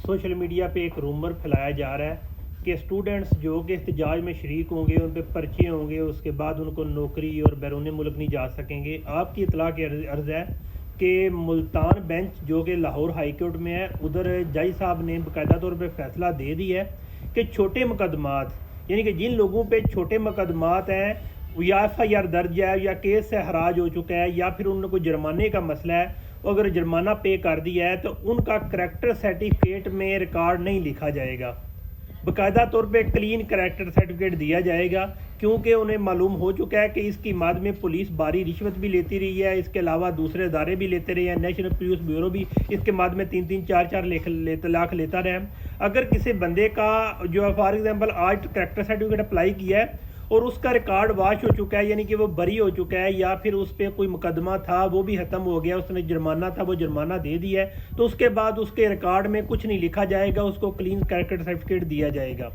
Social media پہ ایک rumour پھیلایا جا رہا ہے کہ اسٹوڈنٹس جو کہ احتجاج میں شریک ہوں گے ان پہ پرچے ہوں گے، اس کے بعد ان کو نوکری اور بیرون ملک نہیں جا سکیں گے۔ آپ کی اطلاع کی عرض ہے کہ ملتان بینچ جو کہ لاہور ہائی کورٹ میں ہے، ادھر جج صاحب نے باقاعدہ طور پہ فیصلہ دے دیا ہے کہ چھوٹے مقدمات، یعنی کہ جن لوگوں پہ چھوٹے مقدمات ہیں یا ایف آئی آر درج ہے یا کیس سے حراج ہو چکا ہے یا پھر ان کو جرمانے کا مسئلہ ہے، اگر جرمانہ پے کر دیا ہے تو ان کا کریکٹر سرٹیفکیٹ میں ریکارڈ نہیں لکھا جائے گا، باقاعدہ طور پہ کلین کریکٹر سرٹیفکیٹ دیا جائے گا، کیونکہ انہیں معلوم ہو چکا ہے کہ اس کی ماد میں پولیس باری رشوت بھی لیتی رہی ہے، اس کے علاوہ دوسرے ادارے بھی لیتے رہے ہیں، نیشنل پولیس بیورو بھی اس کے ماد میں 3-4 لاکھ لیتا رہا۔ اگر کسی بندے کا جو فار ایگزامپل آج کریکٹر سرٹیفکیٹ اپلائی کیا ہے اور اس کا ریکارڈ واش ہو چکا ہے، یعنی کہ وہ بری ہو چکا ہے یا پھر اس پہ کوئی مقدمہ تھا وہ بھی ختم ہو گیا، اس نے جرمانہ تھا وہ جرمانہ دے دیا ہے، تو اس کے بعد اس کے ریکارڈ میں کچھ نہیں لکھا جائے گا، اس کو کلین کریکٹر سرٹیفکیٹ دیا جائے گا۔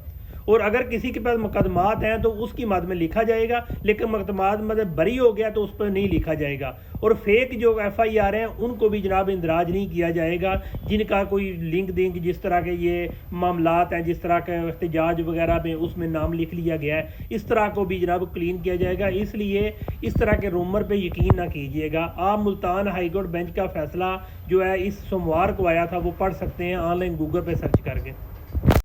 اور اگر کسی کے پاس مقدمات ہیں تو اس کی مد میں لکھا جائے گا، لیکن مقدمات مطلب بری ہو گیا تو اس پر نہیں لکھا جائے گا۔ اور فیک جو ایف آئی آر ہیں ان کو بھی جناب اندراج نہیں کیا جائے گا، جن کا کوئی لنک دنک جس طرح کے یہ معاملات ہیں، جس طرح کے احتجاج وغیرہ میں اس میں نام لکھ لیا گیا ہے، اس طرح کو بھی جناب کلین کیا جائے گا۔ اس لیے اس طرح کے رومر پہ یقین نہ کیجیے گا۔ آپ ملتان ہائی کورٹ بینچ کا فیصلہ جو ہے اس سوموار کو آیا تھا وہ پڑھ سکتے ہیں آن لائن گوگل پہ سرچ کر کے۔